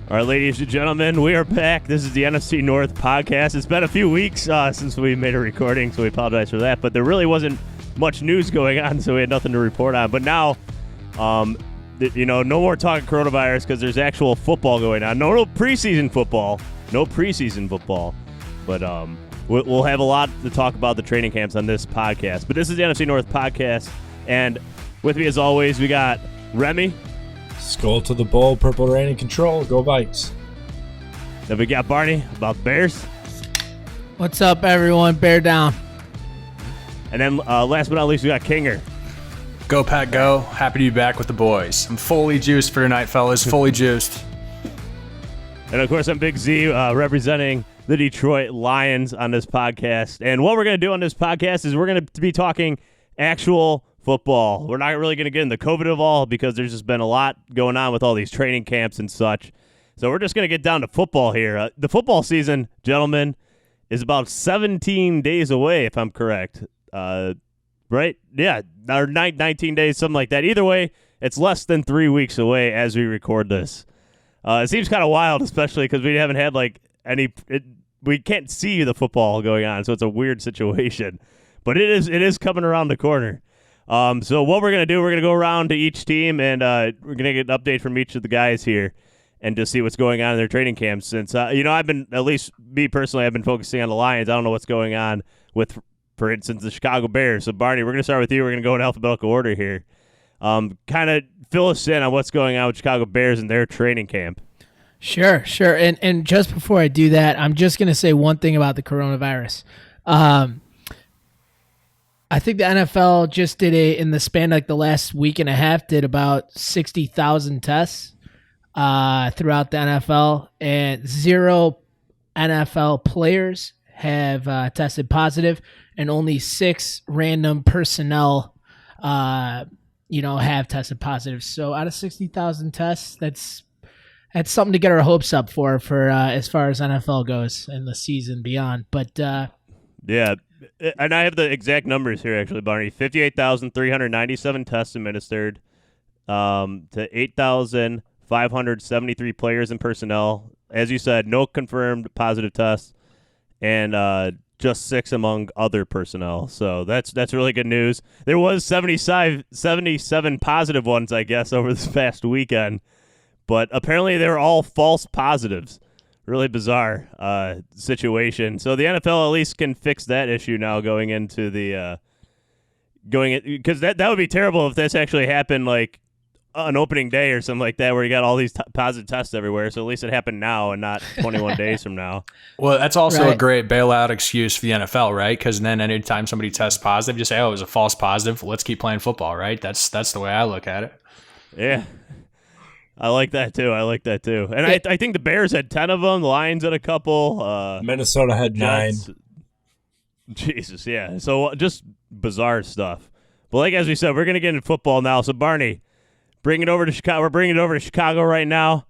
All right, ladies and gentlemen, we are back. This is the NFC North podcast. It's been a few weeks since we made a recording, so we apologize for that. But there really wasn't much news going on, so we had nothing to report on. But now, no more talking coronavirus because there's actual football going on. No preseason football. But we'll have a lot to talk about the training camps on this podcast. But this is the NFC North podcast, and with me as always, we got Remy. Skull to the bowl, purple rain and control. Go Vikes. Then we got Barney about Bears. What's up, everyone? Bear down. And then last but not least, we got Kinger. Go Pack Go. Happy to be back with the boys. I'm fully juiced for tonight, fellas. Fully juiced. And of course, I'm Big Z, representing the Detroit Lions on this podcast. And what we're going to do on this podcast is we're going to be talking actual football. We're not really going to get into COVID of all because there's just been a lot going on with all these training camps and such. So we're just going to get down to football here. The football season, gentlemen, is about 17 days away, if I'm correct. Right? Yeah, or 19 days, something like that. Either way, it's less than 3 weeks away as we record this. It seems kind of wild, especially because we haven't had we can't see the football going on, so it's a weird situation. But it is coming around the corner. So what we're going to do, we're going to go around to each team, and we're going to get an update from each of the guys here and just see what's going on in their training camps. Since, I've been, at least me personally, I've been focusing on the Lions. I don't know what's going on with, for instance, the Chicago Bears. So, Barney, we're going to start with you. We're going to go in alphabetical order here. Kind of fill us in on what's going on with Chicago Bears and their training camp. Sure. And just before I do that, I'm just going to say one thing about the coronavirus. I think the NFL just did in the span like the last week and a half, did about 60,000 tests throughout the NFL, and 0 NFL players have tested positive, and only 6 random personnel, have tested positive. So out of 60,000 tests, that's something to get our hopes up for as far as NFL goes in the season beyond. But yeah. And I have the exact numbers here, actually, Barney. 58,397 tests administered to 8,573 players and personnel. As you said, no confirmed positive tests, and just 6 among other personnel. So that's really good news. There was 77 positive ones, I guess, over this past weekend, but apparently they were all false positives. Really bizarre situation. So the NFL at least can fix that issue now going into the because that would be terrible if this actually happened like on opening day or something like that, where you got all these positive tests everywhere. So at least it happened now and not 21 days from now. Well, that's also right. a great bailout excuse for the NFL, right? Because then anytime somebody tests positive, just say, "Oh, it was a false positive. Let's keep playing football," right? That's the way I look at it. Yeah. I like that too. And I think the Bears had 10 of them. The Lions had a couple. Minnesota had 9. Jesus, yeah. So just bizarre stuff. But like as we said, we're going to get into football now. So Barney, bring it over to Chicago. We're bringing it over to Chicago right now.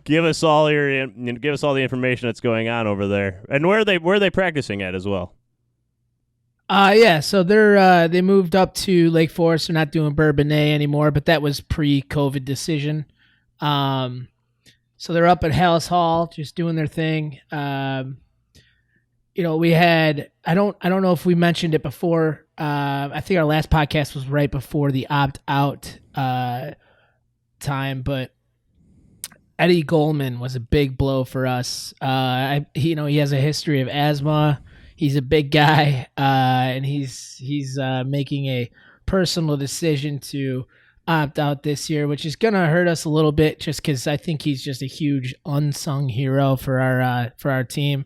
Give us all the information that's going on over there, and where are they practicing at as well. So they moved up to Lake Forest. They're not doing Bourbonnais anymore, but that was pre-COVID decision. So they're up at Hallis Hall, just doing their thing. We had, I don't know if we mentioned it before. I think our last podcast was right before the opt-out time, but Eddie Goldman was a big blow for us. He has a history of asthma. He's a big guy, and he's making a personal decision to opt out this year, which is gonna hurt us a little bit, just because I think he's just a huge unsung hero for our team.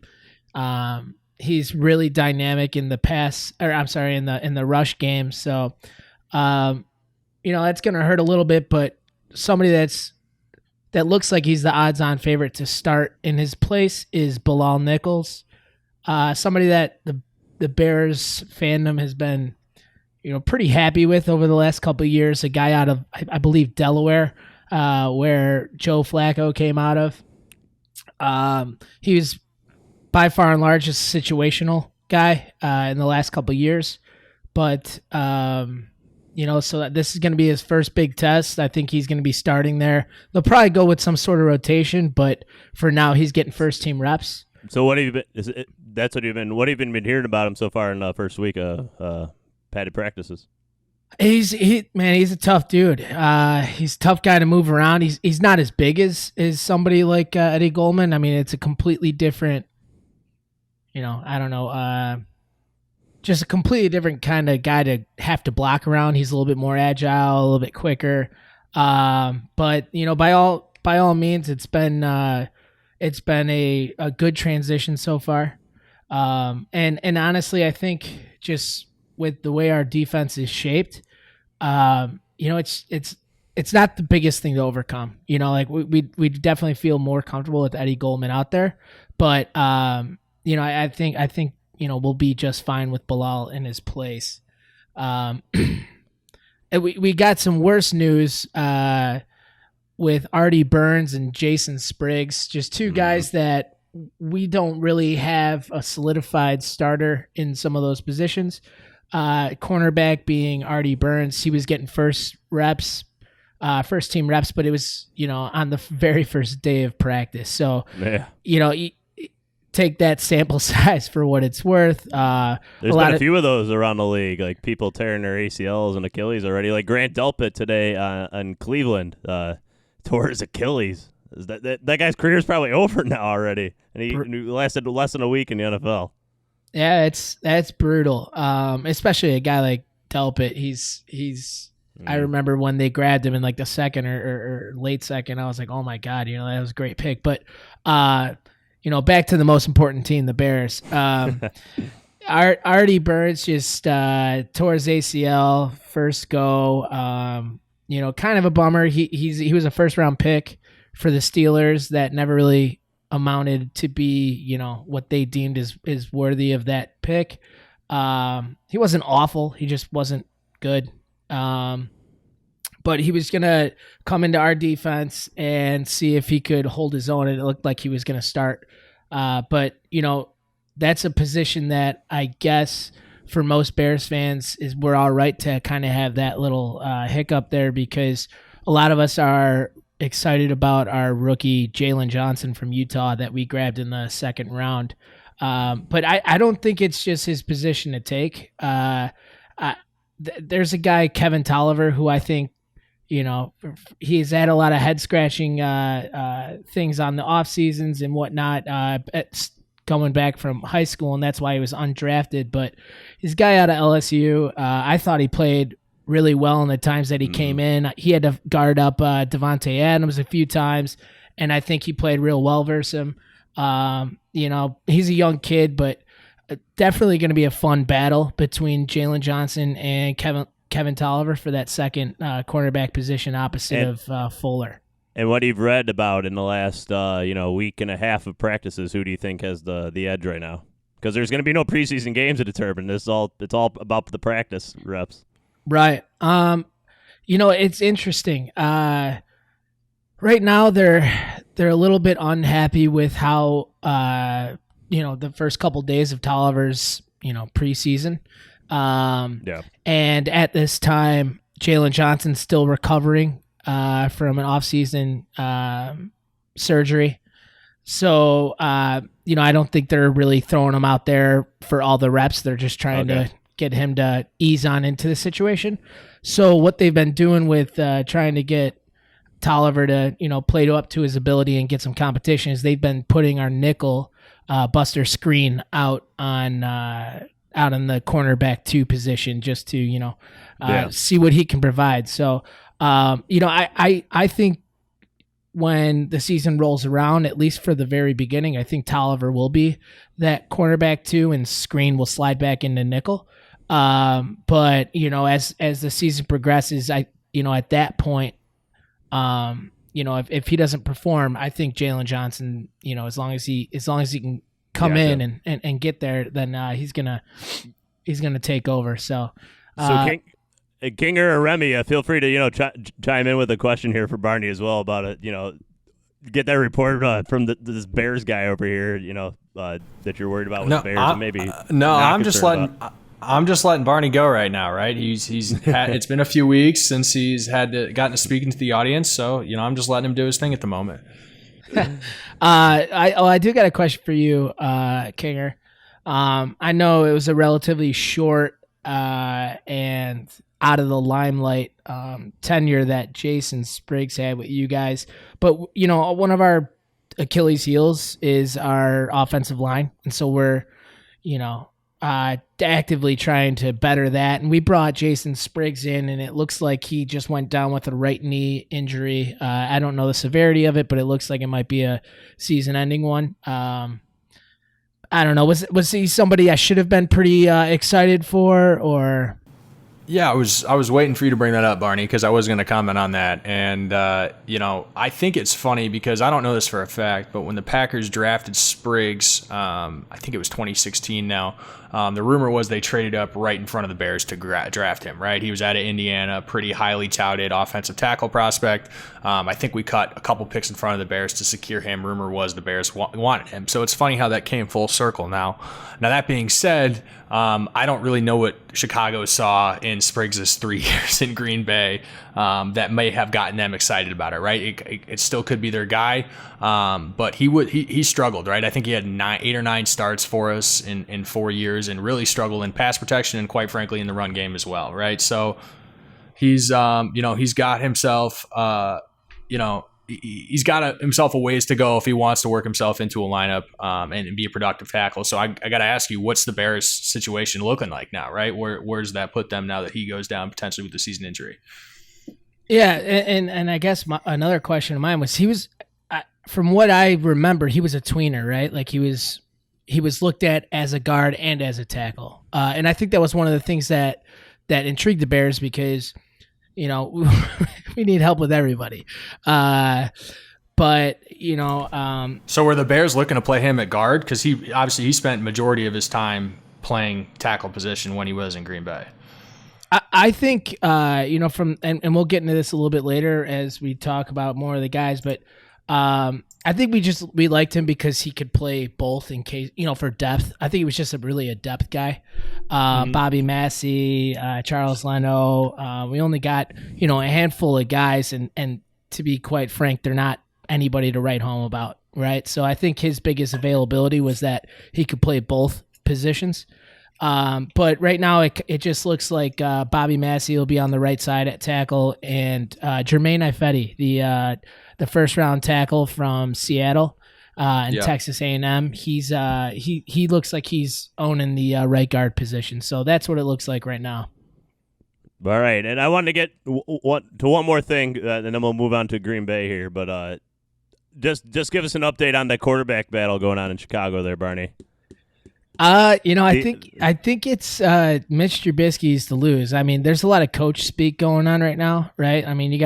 He's really dynamic in the pass, or I'm sorry, in the rush game. So, that's gonna hurt a little bit. But somebody that looks like he's the odds-on favorite to start in his place is Bilal Nichols. Somebody that the Bears fandom has been, pretty happy with over the last couple of years. A guy out of, I believe, Delaware, where Joe Flacco came out of. He was by far and large a situational guy in the last couple of years, but So that this is going to be his first big test. I think he's going to be starting there. They'll probably go with some sort of rotation, but for now, he's getting first team reps. So what have you been? That's what you've been. What have you been hearing about him so far in the first week of padded practices? He's a tough dude. He's a tough guy to move around. He's not as big as somebody like Eddie Goldman. I mean, it's a completely different. I don't know. Just a completely different kind of guy to have to block around. He's a little bit more agile, a little bit quicker. But by all means, it's been a good transition so far. And honestly, I think just with the way our defense is shaped, it's not the biggest thing to overcome. We definitely feel more comfortable with Eddie Goldman out there, but I think we'll be just fine with Bilal in his place. And we got some worse news with Artie Burns and Jason Spriggs, just two guys that we don't really have a solidified starter in some of those positions. Cornerback being Artie Burns, he was getting first team reps, but it was, on the very first day of practice. So, you take that sample size for what it's worth. There's been a few of those around the league, like people tearing their ACLs and Achilles already. Like Grant Delpit today in Cleveland tore his Achilles. That guy's career is probably over now already, and he lasted less than a week in the NFL. Yeah, that's brutal. Especially a guy like Delpit. He's. I remember when they grabbed him in like the second or late second. I was like, oh my god, that was a great pick. But back to the most important team, the Bears. Artie Burns just tore his ACL first go. Kind of a bummer. He was a first round pick for the Steelers that never really amounted to be, what they deemed is worthy of that pick. He wasn't awful. He just wasn't good. But he was going to come into our defense and see if he could hold his own. And it looked like he was going to start. But that's a position that I guess for most Bears fans we're all right to kind of have that little hiccup there, because a lot of us are excited about our rookie Jalen Johnson from Utah that we grabbed in the second round. But I don't think it's just his position to take. There's a guy, Kevin Tolliver, who I think, he's had a lot of head scratching things on the off seasons and whatnot, going back from high school, and that's why he was undrafted. But this guy out of LSU, I thought he played really well in the times that he came in. He had to guard up Devontae Adams a few times, and I think he played real well versus him. He's a young kid, but definitely going to be a fun battle between Jalen Johnson and Kevin Tolliver for that second cornerback position opposite of Fuller. And what you've read about in the last week and a half of practices, who do you think has the edge right now? Because there's going to be no preseason games to determine. It's all about the practice reps. Right. It's interesting. Right now they're a little bit unhappy with how the first couple days of Tolliver's preseason. And at this time, Jalen Johnson's still recovering from an off-season surgery. So I don't think they're really throwing him out there for all the reps. They're just trying to get him to ease on into the situation. So what they've been doing with trying to get Tolliver to play up to his ability and get some competition is they've been putting our nickel Buster Screen out in the cornerback 2 position just to see what he can provide. So I think when the season rolls around, at least for the very beginning, I think Tolliver will be that cornerback 2 and Screen will slide back into nickel. But as the season progresses, at that point, if he doesn't perform, I think Jalen Johnson, as long as he can come in and get there, then he's gonna take over. So Kinger or Remy, feel free to chime in with a question here for Barney as well about it. Get that report from this Bears guy over here. That you're worried about with the Bears. And maybe I'm just letting. I'm just letting Barney go right now, right? It's been a few weeks since he's gotten to speaking to the audience, so I'm just letting him do his thing at the moment. I do got a question for you, Kinger. I know it was a relatively short and out of the limelight tenure that Jason Spriggs had with you guys, but one of our Achilles heels is our offensive line, and so we're actively trying to better that. And we brought Jason Spriggs in, and it looks like he just went down with a right knee injury. I don't know the severity of it, but it looks like it might be a season-ending one. I don't know. Was he somebody I should have been pretty excited for, or? Yeah, I was waiting for you to bring that up, Barney, because I was going to comment on that. And, I think it's funny because I don't know this for a fact, but when the Packers drafted Spriggs, I think it was 2016 now, the rumor was they traded up right in front of the Bears to draft him, right? He was out of Indiana, pretty highly touted offensive tackle prospect. I think we cut a couple picks in front of the Bears to secure him. Rumor was the Bears wanted him. So it's funny how that came full circle now. Now, that being said, I don't really know what Chicago saw in Spriggs' 3 years in Green Bay that may have gotten them excited about it, right? It still could be their guy, but he struggled, right? I think he had 8 or 9 starts for us in 4 years and really struggled in pass protection and, quite frankly, in the run game as well, right? So he's got himself, he's got himself a ways to go if he wants to work himself into a lineup and be a productive tackle. So I got to ask you, what's the Bears situation looking like now, right? Where does that put them now that he goes down potentially with the season injury? Yeah, and I guess another question of mine was from what I remember, he was a tweener, right? Like he was looked at as a guard and as a tackle, and I think that was one of the things that intrigued the Bears because we need help with everybody. So were the Bears looking to play him at guard? Because he spent majority of his time playing tackle position when he was in Green Bay. I think and we'll get into this a little bit later as we talk about more of the guys, but I think we liked him because he could play both in case, for depth. I think he was just really a depth guy. Bobby Massey, Charles Leno. We only got, a handful of guys, and to be quite frank, they're not anybody to write home about, right? So I think his biggest availability was that he could play both positions. But right now it just looks like Bobby Massey will be on the right side at tackle, and Jermaine Ifedi, the first round tackle from Seattle and Texas A&M, he looks like he's owning the right guard position. So that's what it looks like right now. All right, and I wanted to get to one more thing, and then we'll move on to Green Bay here. But just give us an update on the quarterback battle going on in Chicago there, Barney. I think it's Mitch Trubisky's to lose. I mean, there's a lot of coach speak going on right now, right? I mean,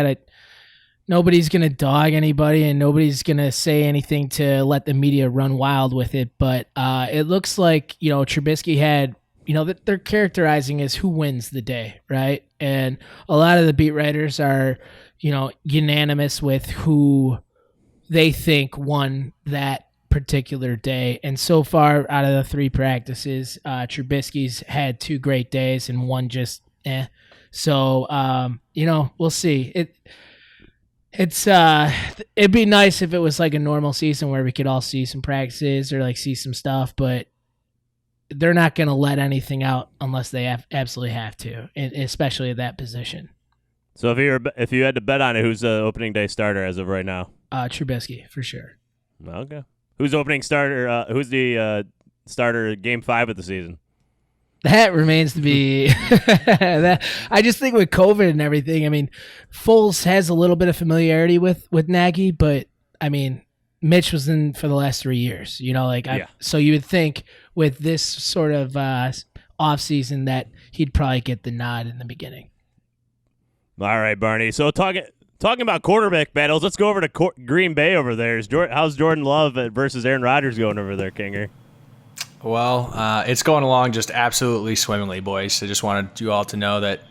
nobody's gonna dog anybody, and nobody's gonna say anything to let the media run wild with it. But it looks like Trubisky had, that they're characterizing as who wins the day, right? And a lot of the beat writers are, unanimous with who they think won that particular day. And so far, out of the 3 practices, Trubisky's had 2 great days and one just So we'll see. It'd be nice if it was like a normal season where we could all see some practices or like see some stuff, but they're not going to let anything out unless they absolutely have to, especially at that position. So if you had to bet on it, who's the opening day starter as of right now? Trubisky for sure. Okay. Who's opening starter? Who's the starter game 5 of the season? That remains to be. I just think with COVID and everything, I mean, Foles has a little bit of familiarity with Nagy, but I mean, Mitch was in for the last 3 years. So you would think with this sort of off season that he'd probably get the nod in the beginning. All right, Barney. So talking about quarterback battles, let's go over to Green Bay over there. How's Jordan Love versus Aaron Rodgers going over there, Kinger? Well, it's going along just absolutely swimmingly, boys. I just wanted you all to know that,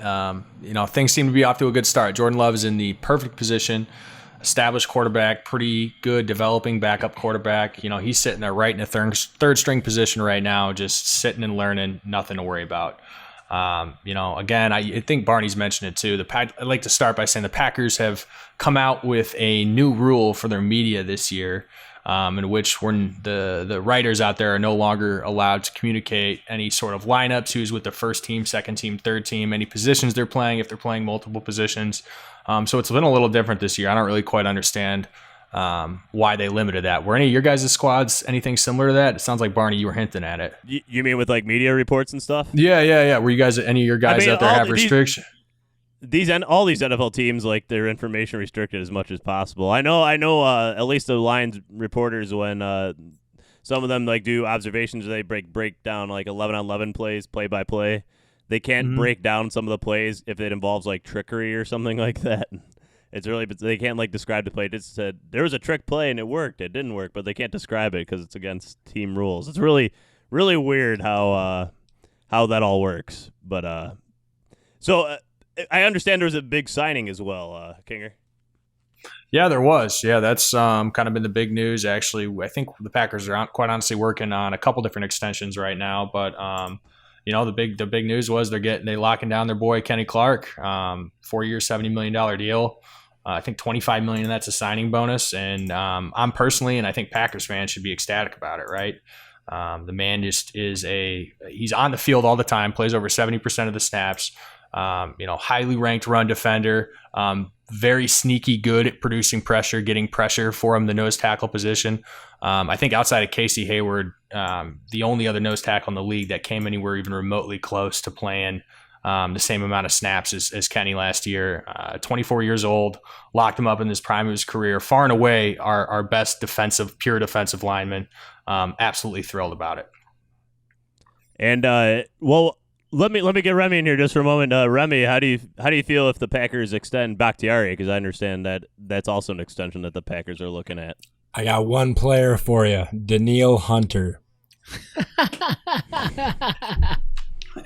things seem to be off to a good start. Jordan Love is in the perfect position established quarterback, pretty good developing backup quarterback. You know, he's sitting there right in a third string position right now, just sitting and learning, nothing to worry about. You know, again, I think Barney's mentioned it too. I'd like to start by saying the Packers have come out with a new rule for their media this year, in which the writers out there are no longer allowed to communicate any sort of lineups, who's with the first team, second team, third team, any positions they're playing, if they're playing multiple positions. So it's been a little different this year. I don't really quite understand why they limited that. Were any of your guys' squads anything similar to that? It sounds like, Barney, you were hinting at it. You mean with like media reports and stuff? Yeah. Were you guys, any of your guys out there have restriction? All these NFL teams, like, their information restricted as much as possible. I know. At least the Lions reporters, when some of them like do observations, they break down like 11-on-11 plays, play by play. They can't break down some of the plays if it involves like trickery or something like that. It's really, but they can't like describe the play. It just said there was a trick play and it worked. It didn't work, but they can't describe it because it's against team rules. It's really, really weird how that all works. But so. I understand there was a big signing as well, Kinger. Yeah, there was. Yeah, that's kind of been the big news. Actually, I think the Packers are quite honestly working on a couple different extensions right now. But you know, the big news was they locking down their boy Kenny Clark, 4 year, $70 million deal. I think $25 million of that's a signing bonus, and I'm personally, and I think Packers fans should be ecstatic about it, right? The man just he's on the field all the time, plays over 70% of the snaps. You know, highly ranked run defender, very sneaky good at producing pressure, getting pressure for him, the nose tackle position. I think outside of Casey Hayward, the only other nose tackle in the league that came anywhere even remotely close to playing the same amount of snaps as Kenny last year. 24 years old, locked him up in this prime of his career, far and away our best pure defensive lineman. Absolutely thrilled about it. And Let me get Remy in here just for a moment. Remy, how do you feel if the Packers extend Bakhtiari? Because I understand that that's also an extension that the Packers are looking at. I got one player for you, Danielle Hunter.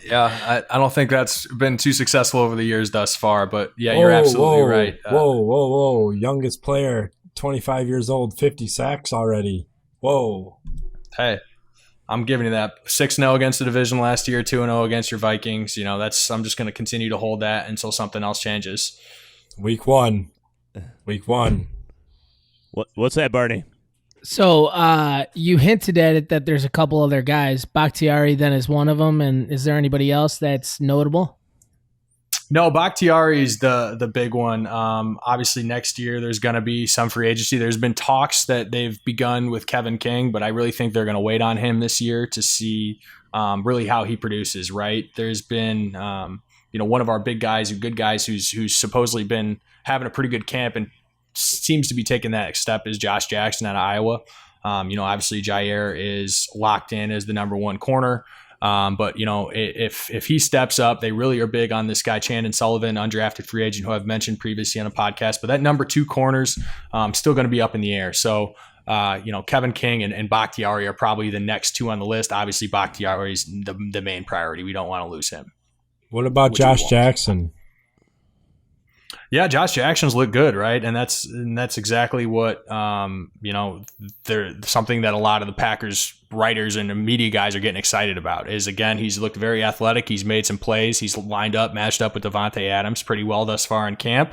Yeah, I don't think that's been too successful over the years thus far, but yeah, you're absolutely right. Whoa. Youngest player, 25 years old, 50 sacks already. Whoa. Hey. I'm giving you that. 6-0 against the division last year, 2-0 against your Vikings. You know, I'm just going to continue to hold that until something else changes. Week one. What's that, Barney? So you hinted at it that there's a couple other guys. Bakhtiari then is one of them, and is there anybody else that's notable? No, Bakhtiari's the big one. Obviously, next year there's going to be some free agency. There's been talks that they've begun with Kevin King, but I really think they're going to wait on him this year to see really how he produces. Right? There's been one of our big guys, good guys, who's supposedly been having a pretty good camp and seems to be taking that next step is Josh Jackson out of Iowa. Obviously Jair is locked in as the number one corner. But if he steps up, they really are big on this guy, Chandon Sullivan, undrafted free agent, who I've mentioned previously on a podcast. But that number two corner's still going to be up in the air. So, Kevin King and Bakhtiari are probably the next two on the list. Obviously, Bakhtiari is the main priority. We don't want to lose him. What about Josh Jackson? Yeah, Josh Jackson's look good, right? And that's exactly what they're something that a lot of the Packers writers and the media guys are getting excited about. Is again, he's looked very athletic. He's made some plays. He's matched up with Devontae Adams pretty well thus far in camp.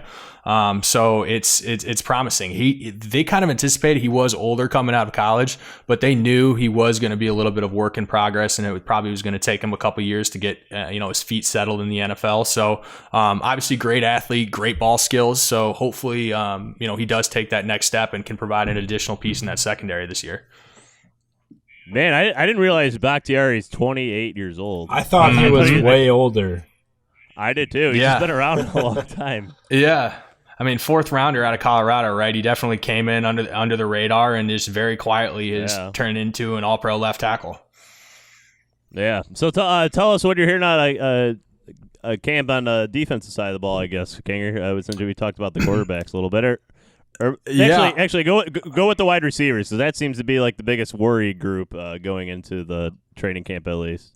So it's promising. They kind of anticipated he was older coming out of college, but they knew he was going to be a little bit of work in progress, and it probably was going to take him a couple years to get his feet settled in the NFL. So obviously, great athlete, great ball skills. So hopefully, he does take that next step and can provide an additional piece in that secondary this year. Man, I didn't realize Bakhtiari is 28 years old. I thought he was way older. I did too. He's just been around a long time. Yeah. I mean, fourth rounder out of Colorado, right? He definitely came in under the radar and just very quietly has turned into an all-pro left tackle. Yeah. So tell us what you're hearing on a camp on the defensive side of the ball, I guess, Kinger. Since we talked about the quarterbacks a little bit. Actually, go with the wide receivers. So that seems to be like the biggest worry group going into the training camp, at least.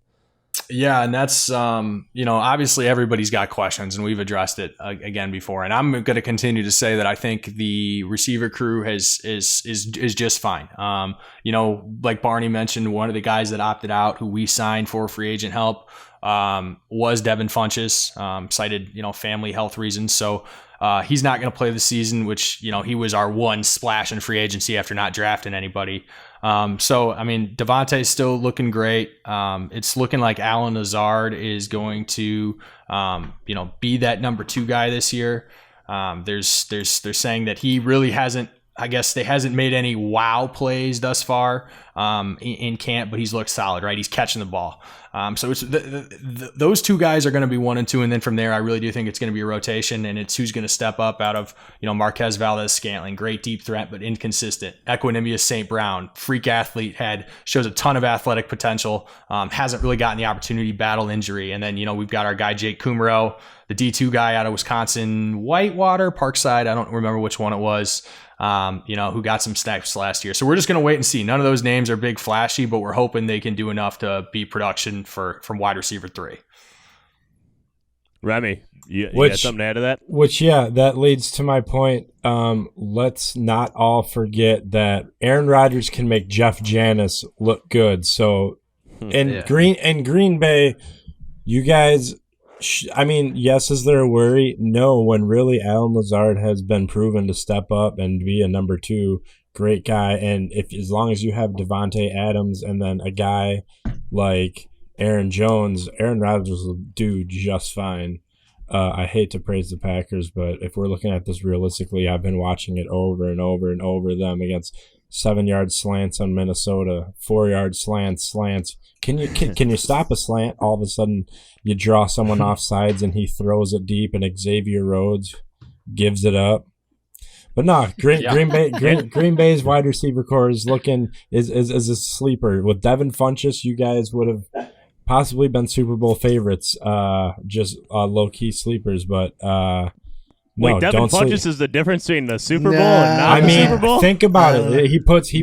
Yeah, and that's obviously everybody's got questions, and we've addressed it again before. And I'm going to continue to say that I think the receiver crew is just fine. Like Barney mentioned, one of the guys that opted out, who we signed for free agent help, was Devin Funchess, cited family health reasons. So he's not going to play the season, which he was our one splash in free agency after not drafting anybody. Devontae's still looking great. It's looking like Alan Lazard is going to, be that number 2 guy this year. They're saying that he really hasn't, I guess they hasn't made any wow plays thus far in camp, but he's looked solid, right? He's catching the ball. So it's those 2 guys are going to be 1 and 2, and then from there, I really do think it's going to be a rotation, and it's who's going to step up out of Marquez Valdez-Scantling, great deep threat but inconsistent. Equanimous St. Brown, freak athlete, shows a ton of athletic potential, hasn't really gotten the opportunity, battle injury, and then we've got our guy Jake Kumaro, the D2 guy out of Wisconsin, Whitewater, Parkside, I don't remember which one it was. Who got some snaps last year. So we're just going to wait and see. None of those names are big flashy, but we're hoping they can do enough to be production from wide receiver 3. Remy, you got something to add to that? That leads to my point. Let's not all forget that Aaron Rodgers can make Jeff Janis look good. So in Green Bay, you guys, yes, is there a worry? No, when really Alan Lazard has been proven to step up and be a number 2 great guy. And as long as you have Devontae Adams and then a guy like Aaron Jones, Aaron Rodgers will do just fine. I hate to praise the Packers, but if we're looking at this realistically, I've been watching it over and over and over them against 7-yard slants on Minnesota, 4-yard slants. Can you stop a slant? All of a sudden, you draw someone off sides and he throws it deep, and Xavier Rhodes gives it up. But no, Green Bay's wide receiver core is a sleeper. With Devin Funchess, you guys would have possibly been Super Bowl favorites, just low key sleepers. But wait, Devin Funchess is the difference between the Super Bowl and not the Super Bowl? Think about it. He puts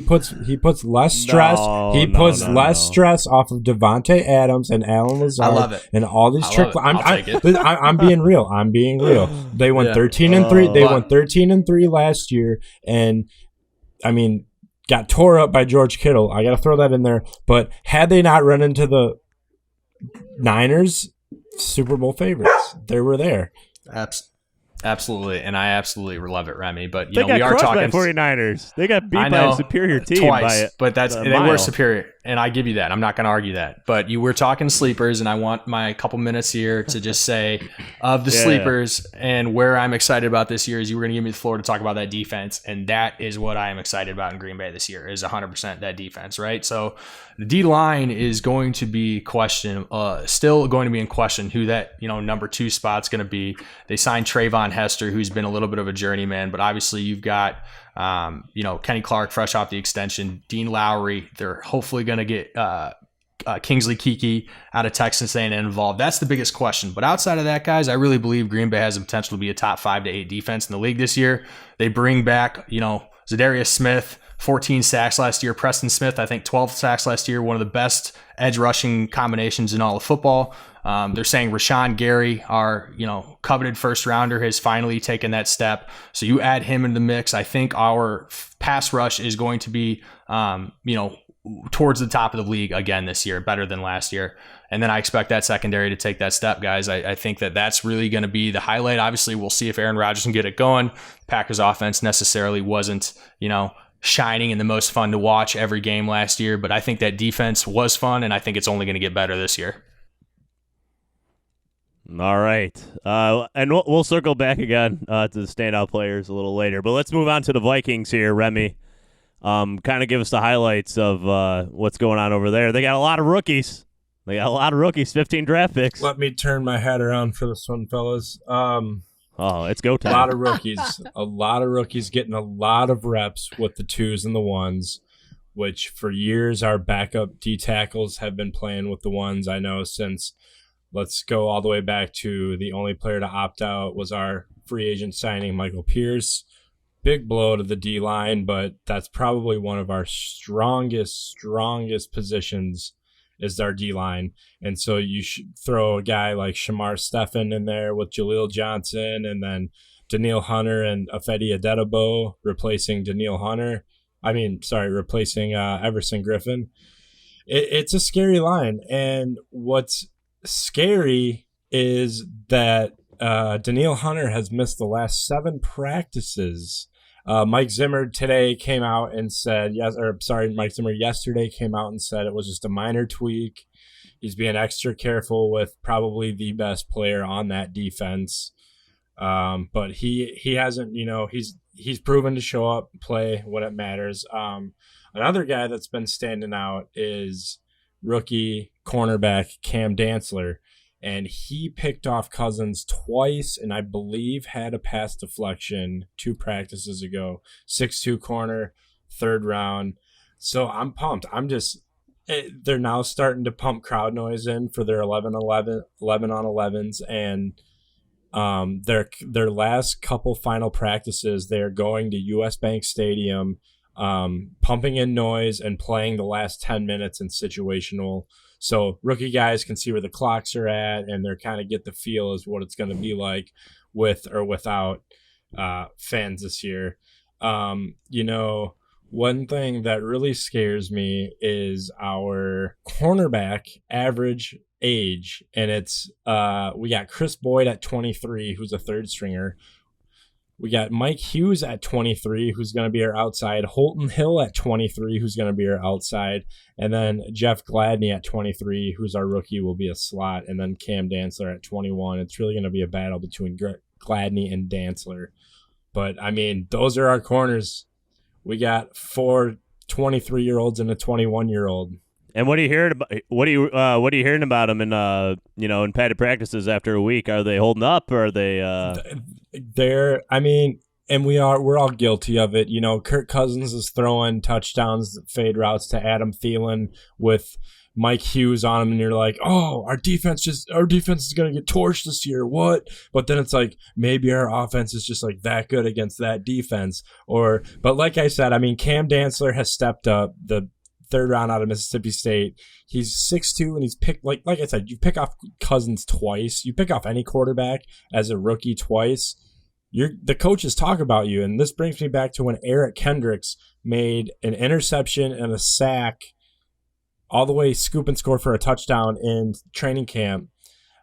less stress. Less stress off of Devontae Adams and Alan Lazard. I love it. And all these tricks. I'm being real. They went 13-3. They went 13-3 last year, and got tore up by George Kittle. I got to throw that in there. But had they not run into the Niners, Super Bowl favorites, they were there. Absolutely, and I absolutely love it, Remy. But we are talking by 49ers. They got beat by a superior team twice, but they were superior, and I give you that. I'm not going to argue that. But you were talking sleepers, and I want my couple minutes here to just say of the sleepers and where I'm excited about this year is you were going to give me the floor to talk about that defense, and that is what I am excited about in Green Bay this year is 100% that defense, right? So the D line is going to be still going to be in question who that number 2 spot's going to be. They signed Trayvon Hester, who's been a little bit of a journeyman, but obviously you've got Kenny Clark fresh off the extension, Dean Lowry. They're hopefully going to get Kingsley Keke out of Texas A&M involved. That's the biggest question. But outside of that, guys, I really believe Green Bay has the potential to be a top 5 to 8 defense in the league this year. They bring back Zadarius Smith, 14 sacks last year. Preston Smith, I think 12 sacks last year. One of the best edge rushing combinations in all of football. They're saying Rashawn Gary, our coveted first rounder, has finally taken that step. So you add him into the mix. I think our pass rush is going to be towards the top of the league again this year, better than last year. And then I expect that secondary to take that step, guys. I think that's really going to be the highlight. Obviously, we'll see if Aaron Rodgers can get it going. Packers offense necessarily wasn't, shining and the most fun to watch every game last year, but I think that defense was fun, and I think it's only going to get better this year. All right. And we'll circle back again to the standout players a little later, but let's move on to the Vikings here, Remy. Kind of give us the highlights of what's going on over there. They got a lot of rookies. 15 draft picks. Let me turn my hat around for this one, fellas. It's go time. A lot of rookies getting a lot of reps with the 2s and the 1s, which for years our backup D tackles have been playing with the 1s. I know since, let's go all the way back to the only player to opt out was our free agent signing, Michael Pierce. Big blow to the D line, but that's probably one of our strongest positions is our D-line. And so you should throw a guy like Shamar Stephen in there with Jaleel Johnson, and then Daniil Hunter and Afedi Adedabo replacing replacing Everson Griffin. It's a scary line. And what's scary is that Daniil Hunter has missed the last 7 practices. Mike Zimmer today came out and said, Mike Zimmer yesterday came out and said it was just a minor tweak. He's being extra careful with probably the best player on that defense. But he hasn't, he's proven to show up, play when it matters. Another guy that's been standing out is rookie cornerback Cam Dantzler. And he picked off Cousins twice, and I believe had a pass deflection 2 practices ago. 6'2" corner, 3rd round. So I'm pumped. They're now starting to pump crowd noise in for their 11 on 11s, and their last couple final practices, they're going to US Bank Stadium, pumping in noise and playing the last 10 minutes in situational. So rookie guys can see where the clocks are at, and they're kind of get the feel as what it's going to be like with or without fans this year. One thing that really scares me is our cornerback average age, and it's we got Chris Boyd at 23, who's a 3rd stringer. We got Mike Hughes at 23, who's going to be our outside. Holton Hill at 23, who's going to be our outside. And then Jeff Gladney at 23, who's our rookie, will be a slot. And then Cam Dantzler at 21. It's really going to be a battle between Gladney and Dantzler. But, those are our corners. We got 4 23-year-olds and a 21-year-old. And what are you hearing about? What are you hearing about them in padded practices after a week? Are they holding up, or are they? And we're all guilty of it. Kirk Cousins is throwing touchdowns, fade routes to Adam Thielen with Mike Hughes on him, and you're like, oh, our defense is going to get torched this year. What? But then it's like, maybe our offense is just like that good against that defense. But like I said, Cam Dantzler has stepped up. The 3rd round out of Mississippi State. He's 6'2", and he's picked, like I said, you pick off Cousins twice. You pick off any quarterback as a rookie twice. The coaches talk about you. And this brings me back to when Eric Kendricks made an interception and a sack all the way scoop and score for a touchdown in training camp.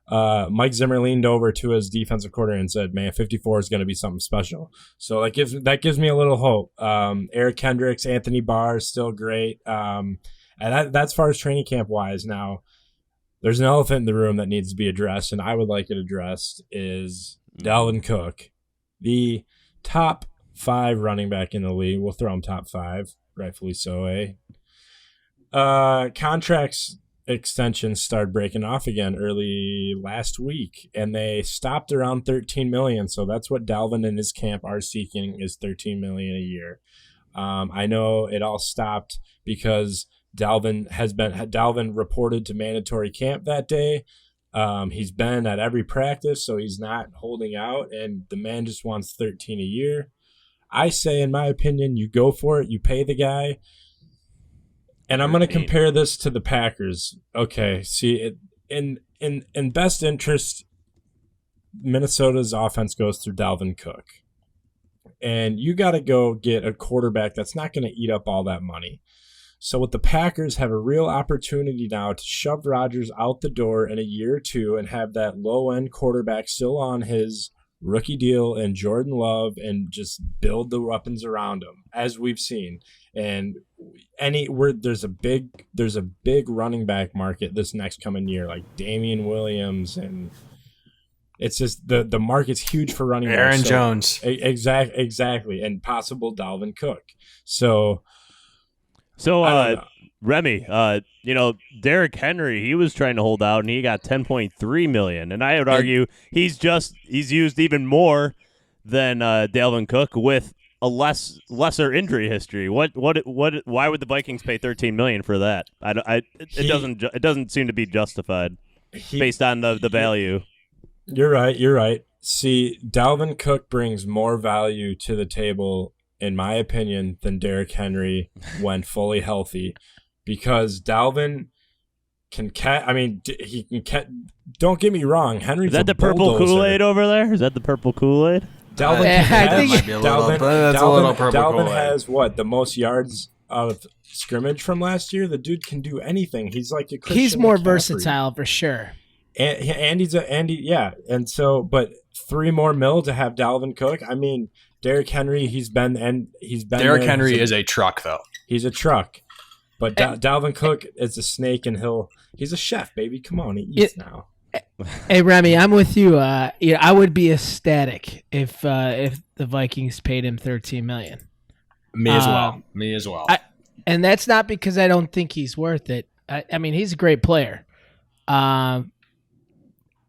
Mike Zimmer leaned over to his defensive coordinator and said, man, 54 is going to be something special. So that gives me a little hope. Eric Kendricks, Anthony Barr is still great. And that's as far as training camp wise. Now, there's an elephant in the room that needs to be addressed, and I would like it addressed, is Dalvin Cook, the top 5 running back in the league. We'll throw him top 5, rightfully so, contracts extensions started breaking off again early last week, and they stopped around $13 million. So that's what Dalvin and his camp are seeking, is $13 million a year. I know it all stopped because Dalvin reported to mandatory camp that day. He's been at every practice, so he's not holding out, and the man just wants $13 a year. I say, in my opinion, you go for it, you pay the guy. And I'm going to compare this to the Packers. Okay, see, in best interest, Minnesota's offense goes through Dalvin Cook. And you got to go get a quarterback that's not going to eat up all that money. So what the Packers have a real opportunity now to shove Rodgers out the door in a year or two and have that low-end quarterback still on his rookie deal and Jordan Love, and just build the weapons around him, as we've seen. And there's a big running back market this next coming year, like Damian Williams, and it's just the market's huge for running backs. Aaron Jones. Exactly, and possible Dalvin Cook. So Remy, Derrick Henry, he was trying to hold out, and he got $10.3 million. And I would argue he's used even more than Dalvin Cook with a lesser injury history. Why would the Vikings pay $13 million for that? It doesn't seem to be justified based on the value. You're right. See, Dalvin Cook brings more value to the table, in my opinion, than Derrick Henry when fully healthy, because Dalvin can catch. I mean, he can catch. Don't get me wrong, Henry's Is that the purple Kool-Aid over there? Is that the purple Kool-Aid? Dalvin, Dalvin has what, the most yards out of scrimmage from last year? The dude can do anything. He's like a Christian He's more McCaffrey. versatile for sure. And so, but $3 million to have Dalvin Cook. I mean, Derrick Henry. He's been Derrick Henry is a truck though. He's a truck, but Dalvin Cook is a snake, and he's a chef, baby. Come on, he eats now. Hey Remy, I'm with you. I would be ecstatic if the Vikings paid him $13 million. Me as well. And that's not because I don't think he's worth it. I mean, he's a great player.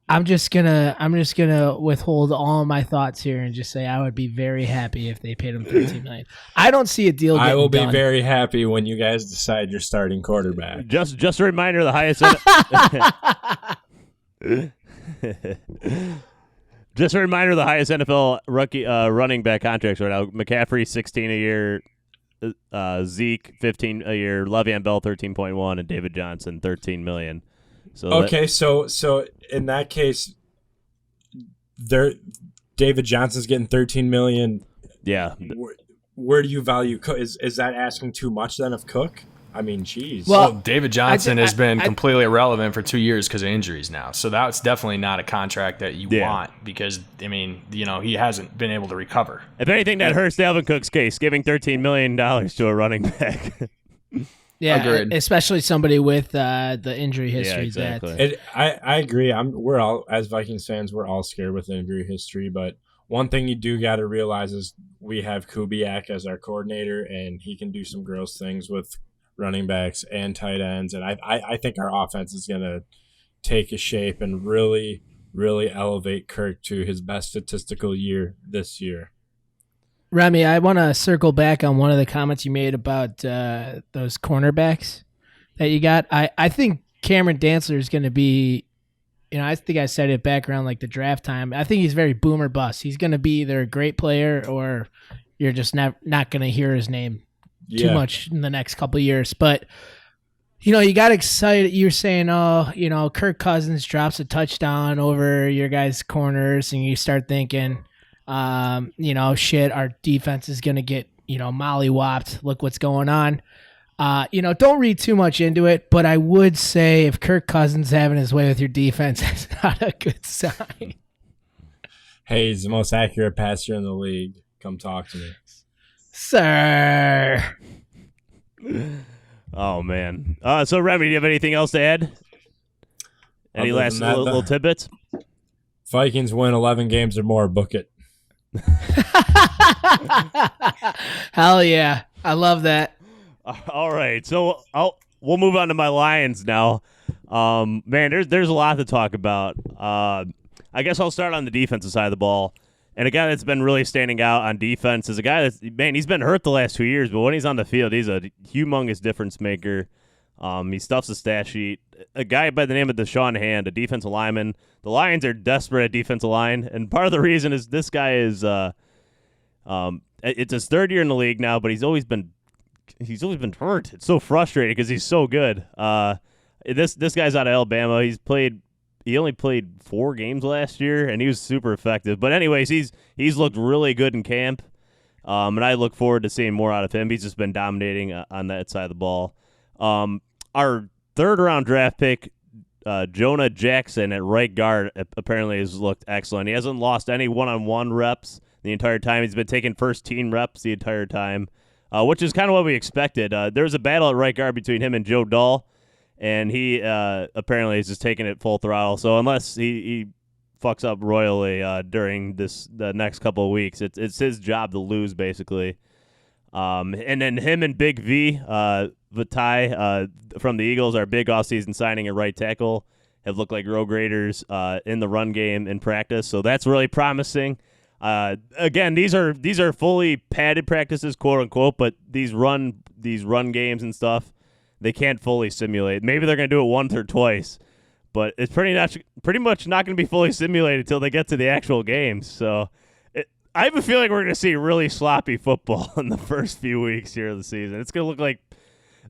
I'm just gonna withhold all my thoughts here and just say I would be very happy if they paid him $13 million. I don't see a deal. I will be done. very happy when you guys decide your starting quarterback. Just a reminder: the highest. Just a reminder: the highest NFL rookie running back contracts right now. McCaffrey $16 a year, Zeke $15 a year, Le'Veon Bell $13.1, and David Johnson $13 million. So so in that case, David Johnson's getting $13 million. Yeah. Where do you value Cook? Is that asking too much then of Cook? I mean, geez. Well, David Johnson has been completely irrelevant for 2 years because of injuries now. So that's definitely not a contract that you want because, I mean, he hasn't been able to recover. If anything, that hurts Dalvin Cook's case, giving $13 million to a running back. Yeah, agreed. Especially somebody with the injury history. Yeah, exactly. I agree. We're all, as Vikings fans, we're all scared with injury history. But one thing you do got to realize is we have Kubiak as our coordinator, and he can do some gross things with running backs and tight ends. And I think our offense is going to take a shape and really, really elevate Kirk to his best statistical year this year. Remy, I want to circle back on one of the comments you made about those cornerbacks that you got. I think Cameron Dantzler is going to be, I think I said it back around like the draft time. I think he's very boomer bust. He's going to be either a great player or you're just not going to hear his name too much in the next couple of years. But, you got excited. You were saying, Kirk Cousins drops a touchdown over your guys' corners, and you start thinking, shit, our defense is going to get, mollywopped. Look what's going on. Don't read too much into it, but I would say if Kirk Cousins having his way with your defense, that's not a good sign. Hey, he's the most accurate passer in the league. Come talk to me. Sir. Oh, man. So, Remy, do you have anything else to add? Any last little tidbits? Vikings win 11 games or more. Book it. Hell yeah. I love that. All right. So we'll move on to my Lions now. Man, there's a lot to talk about. I guess I'll start on the defensive side of the ball. And a guy that's been really standing out on defense is a guy he's been hurt the last 2 years, but when he's on the field, he's a humongous difference maker. He stuffs the stat sheet. A guy by the name of Deshaun Hand, a defensive lineman. The Lions are desperate at defensive line, and part of the reason is this guy is it's his third year in the league now, but he's always been hurt. It's so frustrating because he's so good. This guy's out of Alabama. He only played 4 games last year, and he was super effective. But anyways, he's looked really good in camp, and I look forward to seeing more out of him. He's just been dominating on that side of the ball. Our third-round draft pick, Jonah Jackson at right guard, apparently has looked excellent. He hasn't lost any one-on-one reps the entire time. He's been taking first-team reps the entire time, which is kind of what we expected. There was a battle at right guard between him and Joe Dahl, and he apparently is just taking it full throttle. So unless he fucks up royally during the next couple of weeks, it's his job to lose, basically. And then him and Big V, Vitae from the Eagles, our big offseason signing at right tackle, have looked like road graders in the run game in practice. So that's really promising. Again, these are fully padded practices, quote unquote, but these run games and stuff, they can't fully simulate. Maybe they're going to do it once or twice, but it's pretty much not going to be fully simulated until they get to the actual games. So I have a feeling we're going to see really sloppy football in the first few weeks here of the season. It's going to look like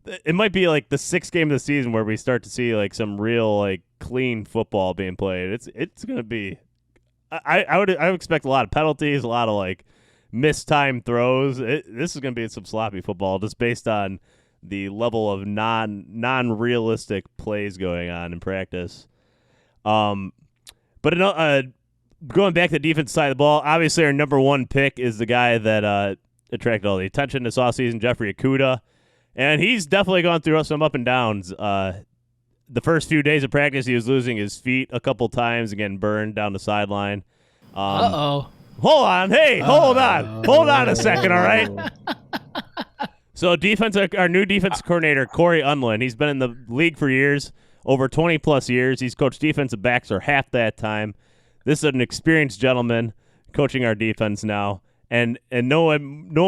it might be like the 6th game of the season where we start to see like some real like clean football being played. It's gonna be. I would expect a lot of penalties, a lot of like mistimed throws. This is gonna be some sloppy football just based on the level of non-realistic plays going on in practice. But going back to the defense side of the ball, obviously our number 1 pick is the guy that attracted all the attention this offseason, Jeffrey Okudah. And he's definitely gone through some up and downs. The first few days of practice, he was losing his feet a couple times and getting burned down the sideline. Uh-oh. Hold on. Hey, hold on. Hold on a second, all right? So our new defensive coordinator, Corey Unlin, he's been in the league for years, over 20-plus years. He's coached defensive backs for half that time. This is an experienced gentleman coaching our defense now. And no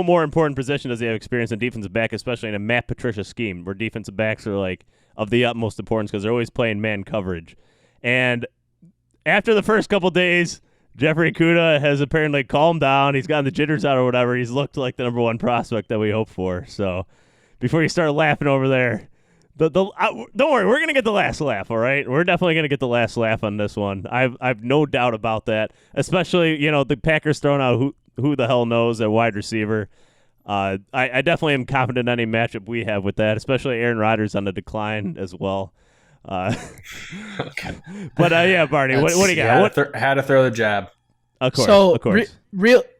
more important position does he have experience in defensive back, especially in a Matt Patricia scheme where defensive backs are like of the utmost importance because they're always playing man coverage. And after the first couple days, Jeffrey Okudah has apparently calmed down. He's gotten the jitters out or whatever. He's looked like the number 1 prospect that we hope for. So before you start laughing over there, don't worry, we're gonna get the last laugh. All right, we're definitely gonna get the last laugh on this one. I've no doubt about that. Especially the Packers throwing out who the hell knows at wide receiver. I definitely am confident in any matchup we have with that, especially Aaron Rodgers on the decline as well. Okay. But yeah, Barney, what do you got? Had to throw the jab. Of course. So of course.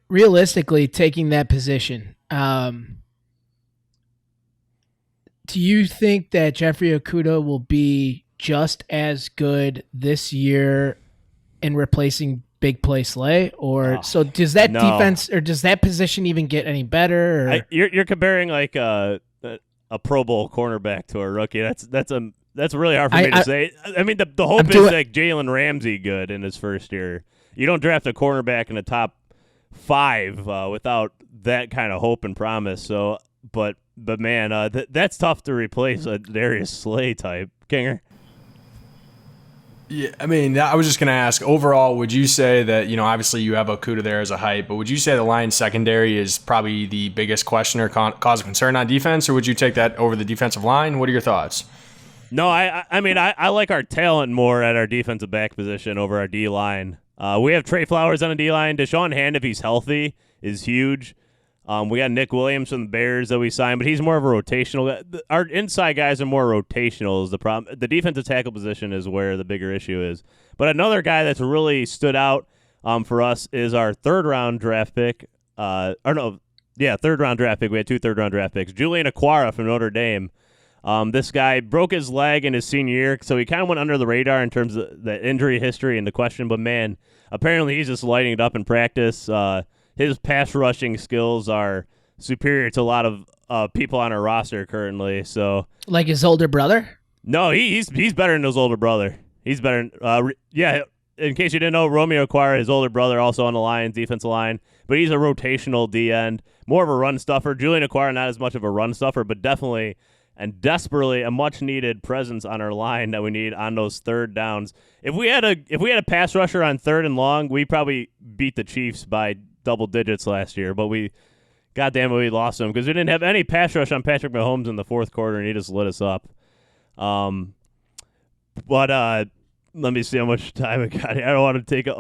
Realistically, taking that position, do you think that Jeffrey Okudah will be just as good this year in replacing Big Play Slay, or so does that defense or does that position even get any better? Or? You're comparing like a Pro Bowl cornerback to a rookie. That's really hard for me to say. I mean, the hope is like Jalen Ramsey good in his first year. You don't draft a cornerback in the top 5 without that kind of hope and promise. So, but man, that's tough to replace a Darius Slay type. Kinger. Yeah, I mean, I was just going to ask, overall, would you say that, obviously you have Okudah there as a hype, but would you say the Lions secondary is probably the biggest question or cause of concern on defense, or would you take that over the defensive line? What are your thoughts? No, I mean, I like our talent more at our defensive back position over our D-line. We have Trey Flowers on the D-line. Deshaun Hand, if he's healthy, is huge. We got Nick Williams from the Bears that we signed, but he's more of a rotational guy. Our inside guys are more rotational is the problem. The defensive tackle position is where the bigger issue is. But another guy that's really stood out for us is our third-round draft pick. Third-round draft pick. We had 2 third-round draft picks. Julian Aquara from Notre Dame. This guy broke his leg in his senior year, so he kind of went under the radar in terms of the injury history and the question. But, man, apparently he's just lighting it up in practice. His pass rushing skills are superior to a lot of people on our roster currently. So, like his older brother? No, he's better than his older brother. He's better. In case you didn't know, Romeo Aquara, his older brother, also on the Lions defensive line, but he's a rotational D end, more of a run stuffer. Julian Aquara, not as much of a run stuffer, but definitely and desperately a much needed presence on our line that we need on those third downs. If we had a pass rusher on 3rd and long, we probably beat the Chiefs by double digits last year, but we lost him because we didn't have any pass rush on Patrick Mahomes in the 4th quarter, and he just lit us up. Let me see how much time I got here. I don't want to take it.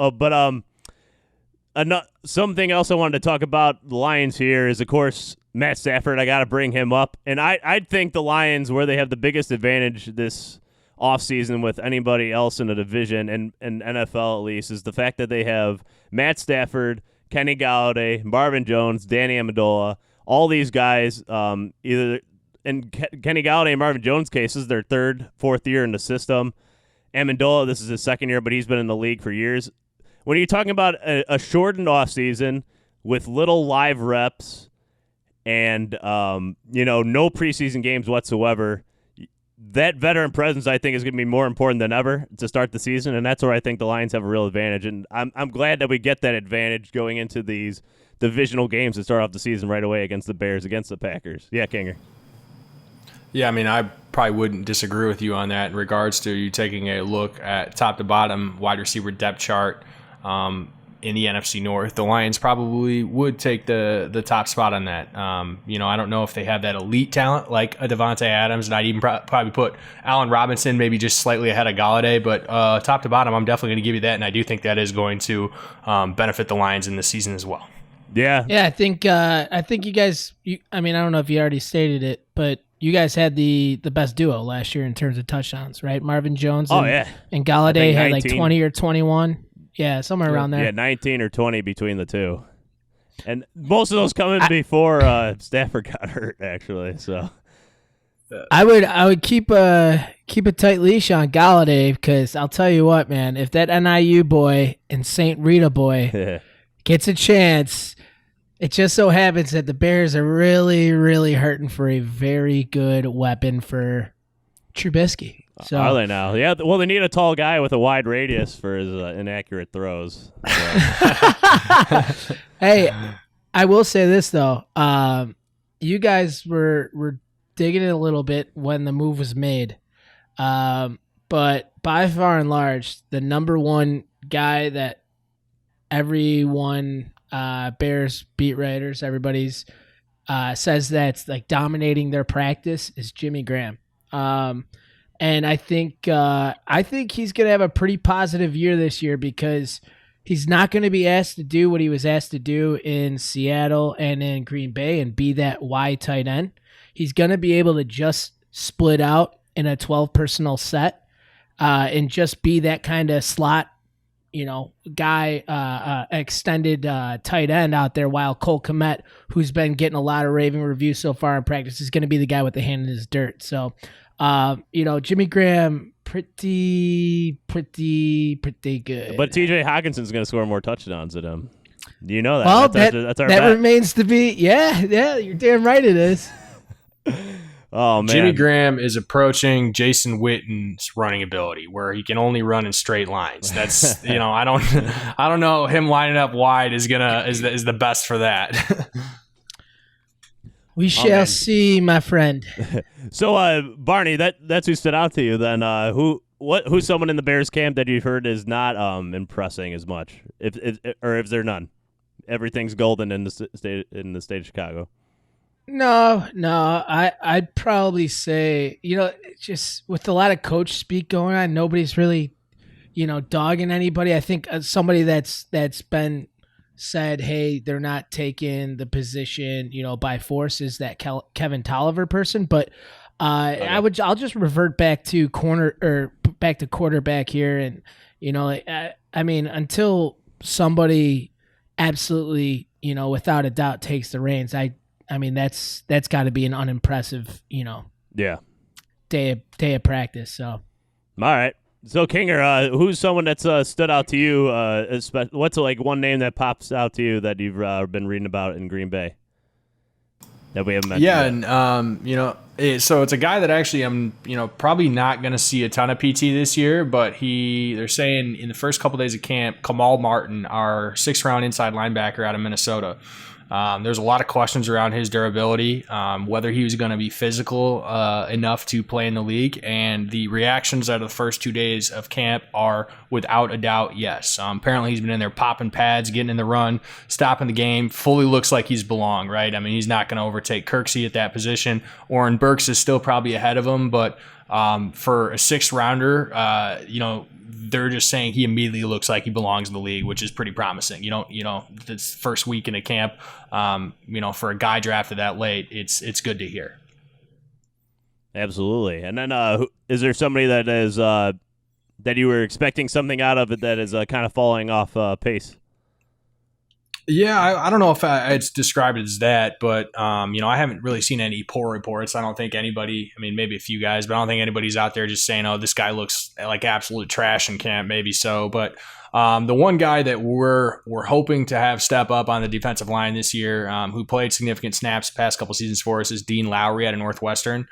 Something else I wanted to talk about the Lions here is, of course, Matt Stafford. I got to bring him up, and I think the Lions, where they have the biggest advantage this offseason with anybody else in the division and NFL at least, is the fact that they have Matt Stafford, Kenny Galladay, Marvin Jones, Danny Amendola, all these guys, either in Kenny Galladay and Marvin Jones' cases, their 3rd, 4th year in the system. Amendola, this is his 2nd year, but he's been in the league for years. When you're talking about a shortened offseason with little live reps and, no preseason games whatsoever, that veteran presence, I think, is going to be more important than ever to start the season, and that's where I think the Lions have a real advantage. And I'm glad that we get that advantage going into these divisional games to start off the season right away against the Bears, against the Packers. Yeah, Kinger. Yeah, I mean, I probably wouldn't disagree with you on that in regards to you taking a look at top to bottom wide receiver depth chart. in the NFC North, the Lions probably would take the top spot on that. I don't know if they have that elite talent like a Devontae Adams, and I'd even probably put Allen Robinson maybe just slightly ahead of Galladay, but top to bottom, I'm definitely going to give you that, and I do think that is going to benefit the Lions in this season as well. Yeah. Yeah, I think you guys, I don't know if you already stated it, but you guys had the best duo last year in terms of touchdowns, right? Marvin Jones and Galladay had like 20 or 21. Yeah, somewhere around there. Yeah, 19 or 20 between the two. And most of those coming before Stafford got hurt, actually. So I would keep a tight leash on Galladay, because I'll tell you what, man, if that NIU boy and St. Rita boy gets a chance, it just so happens that the Bears are really, really hurting for a very good weapon for Trubisky. So, are they now? Yeah. Well, they need a tall guy with a wide radius for his inaccurate throws. So. Hey, I will say this though. You guys were digging it a little bit when the move was made, but by far and large, the number one guy that everyone, Bears beat writers, everybody's says that's like dominating their practice is Jimmy Graham. And I think he's going to have a pretty positive year this year, because he's not going to be asked to do what he was asked to do in Seattle and in Green Bay and be that wide tight end. He's going to be able to just split out in a 12 personnel set and just be that kind of slot, guy, extended tight end out there, while Cole Kmet, who's been getting a lot of raving reviews so far in practice, is going to be the guy with the hand in his dirt. So, Jimmy Graham, pretty good. But TJ Hawkinson's going to score more touchdowns than him. Do you know that? Well, that's our that bet. remains to be. Yeah, you're damn right it is. Oh man, Jimmy Graham is approaching Jason Witten's running ability, where he can only run in straight lines. That's I don't know, him lining up wide is the best for that. We shall see, my friend. So, Barney, that's who stood out to you. Then, who's someone in the Bears camp that you've heard is not impressing as much, if there none? Everything's golden in the state of Chicago. No, I'd probably say, just with a lot of coach speak going on, nobody's really, dogging anybody. I think somebody that's been said, hey, they're not taking the position, by force, is that Kevin Tolliver person. But okay. I'll just revert back to quarterback here, and until somebody absolutely, without a doubt takes the reins, that's got to be an unimpressive, day of practice. So, all right. So, Kinger, who's someone that's stood out to you? What's one name that pops out to you that you've been reading about in Green Bay that we haven't mentioned? Yeah, yet? and so it's a guy that actually I'm probably not going to see a ton of PT this year, but they're saying in the first couple days of camp, Kamal Martin, our 6th round inside linebacker out of Minnesota. There's a lot of questions around his durability, whether he was going to be physical enough to play in the league, and the reactions out of the first 2 days of camp are without a doubt yes. Apparently he's been in there popping pads, getting in the run, stopping the game, fully looks like he's belong, right? He's not going to overtake Kirksey at that position. Oren Burks is still probably ahead of him, but for a 6th rounder, they're just saying he immediately looks like he belongs in the league, which is pretty promising. This first week in a camp, for a guy drafted that late, it's good to hear. Absolutely. And then, is there somebody that is that you were expecting something out of it that is kind of falling off pace? Yeah, I don't know if I'd describe it as that, but I haven't really seen any poor reports. I don't think anybody, maybe a few guys, but I don't think anybody's out there just saying, oh, this guy looks like absolute trash in camp. Maybe so, but the one guy that we're hoping to have step up on the defensive line this year, who played significant snaps the past couple seasons for us, is Dean Lowry out of Northwestern.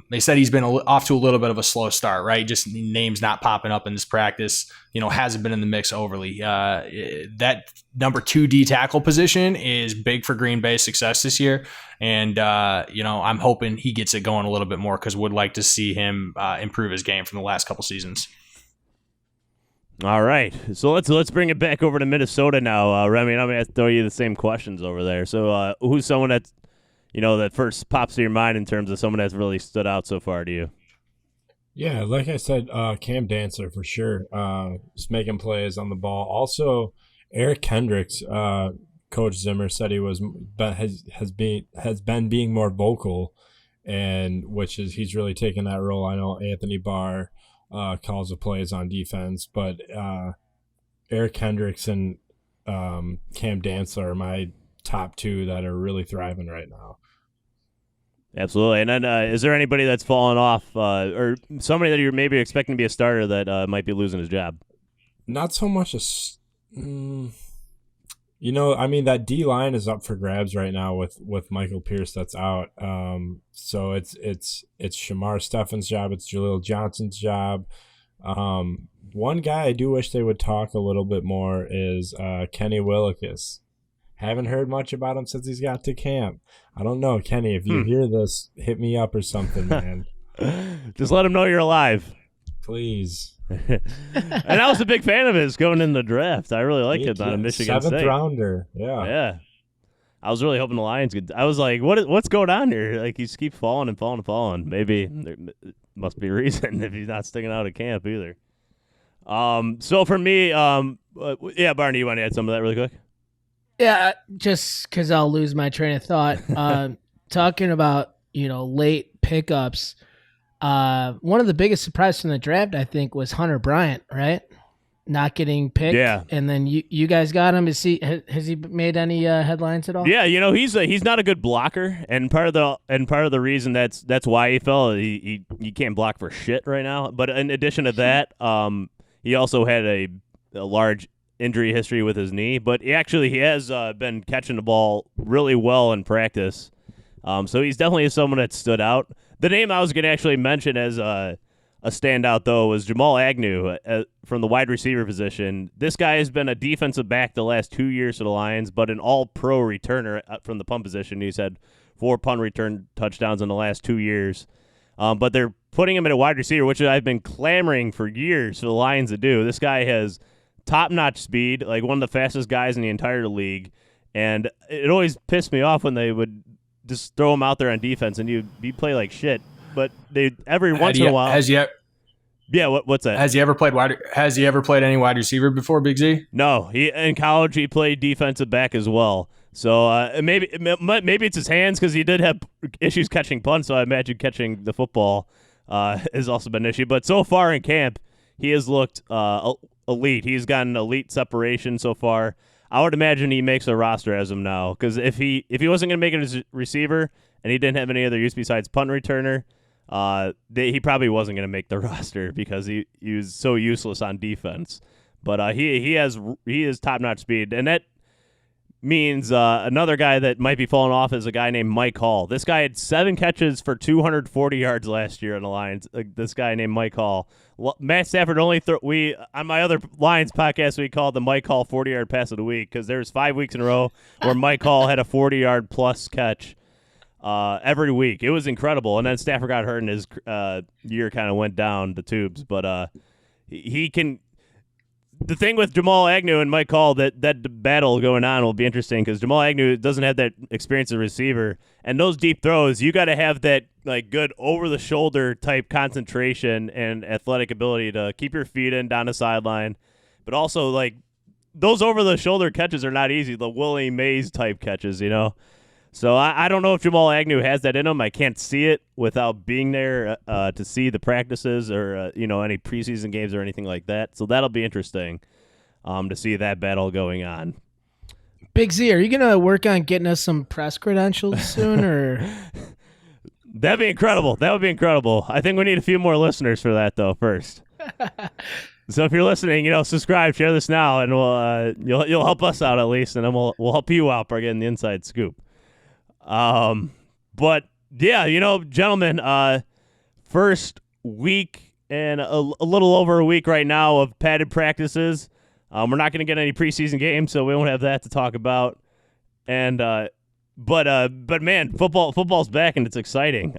They said he's been off to a little bit of a slow start, right? Just names not popping up in this practice, hasn't been in the mix overly. That number 2 D tackle position is big for Green Bay's success this year. And, I'm hoping he gets it going a little bit more, because would like to see him improve his game from the last couple seasons. All right, so let's bring it back over to Minnesota now, Remy. I'm gonna throw you the same questions over there. So, who's someone that's that first pops to your mind in terms of someone that's really stood out so far to you? Yeah, like I said, Cam Dancer for sure. Just making plays on the ball. Also, Eric Kendricks. Coach Zimmer said has been being more vocal, and he's really taken that role. I know Anthony Barr calls the plays on defense, but Eric Kendricks and Cam Dancer are my top two that are really thriving right now. Absolutely. And then is there anybody that's fallen off or somebody that you're maybe expecting to be a starter that might be losing his job? Not so much that D line is up for grabs right now with Michael Pierce that's out. So it's Shamar Steffen's job. It's Jaleel Johnson's job. One guy I do wish they would talk a little bit more is Kenny Willekes. Haven't heard much about him since he's got to camp. I don't know, Kenny, if you hear this, hit me up or something, man. Just let him know you're alive. Please. And I was a big fan of his going in the draft. I really liked him on a Michigan State. 7th rounder. Yeah. Yeah. I was really hoping the Lions could. I was like, what's going on here? Like, he just keeps falling and falling and falling. Maybe there must be a reason if he's not sticking out at camp either. So for me, Barney, you want to add some of that really quick? Yeah, just because I'll lose my train of thought. Talking about, late pickups, one of the biggest surprises from the draft, I think, was Hunter Bryant, right? Not getting picked. Yeah. And then you guys got him. Has he made any headlines at all? Yeah, he's not a good blocker, and part of the reason that's why he fell. He can't block for shit right now. But in addition to that, he also had a large injury history with his knee, but he has been catching the ball really well in practice. So he's definitely someone that stood out. The name I was going to actually mention as a standout, though, was Jamal Agnew from the wide receiver position. This guy has been a defensive back the last 2 years for the Lions, but an all-pro returner from the punt position. He's had 4 punt return touchdowns in the last 2 years. But they're putting him at a wide receiver, which I've been clamoring for years for the Lions to do. This guy has top-notch speed, like one of the fastest guys in the entire league, and it always pissed me off when they would just throw him out there on defense and you play like shit. But they every once in a while. What's that? Has he ever played any wide receiver before, Big Z? No, in college he played defensive back as well. So maybe it's his hands because he did have issues catching punts. So I imagine catching the football has also been an issue. But so far in camp, he has looked elite. He's gotten elite separation so far. I would imagine he makes a roster as him now, because if he wasn't going to make it as a receiver and he didn't have any other use besides punt returner, he probably wasn't going to make the roster because he was so useless on defense. But he has top-notch speed, and that means another guy that might be falling off is a guy named Mike Hall. This guy had 7 catches for 240 yards last year on the Lions. This guy named Mike Hall. Matt Stafford only on my other Lions podcast we called the Mike Hall 40-yard pass of the week because there's 5 weeks in a row where Mike Hall had a 40-yard plus catch every week. It was incredible. And then Stafford got hurt and his year kind of went down the tubes. But he can. The thing with Jamal Agnew and Mike Hall, that battle going on will be interesting because Jamal Agnew doesn't have that experience as a receiver, and those deep throws, you got to have that like good over-the-shoulder type concentration and athletic ability to keep your feet in down the sideline, but also like those over-the-shoulder catches are not easy. The Willie Mays type catches, So I don't know if Jamal Agnew has that in him. I can't see it without being there to see the practices or any preseason games or anything like that. So that'll be interesting to see that battle going on. Big Z, are you going to work on getting us some press credentials soon? Or That'd be incredible. That would be incredible. I think we need a few more listeners for that, though, first. So if you're listening, subscribe, share this now, and we'll you'll help us out at least, and then we'll help you out by getting the inside scoop. But yeah, gentlemen, first week and a little over a week right now of padded practices. We're not going to get any preseason games, so we won't have that to talk about. And, but man, football's back and it's exciting.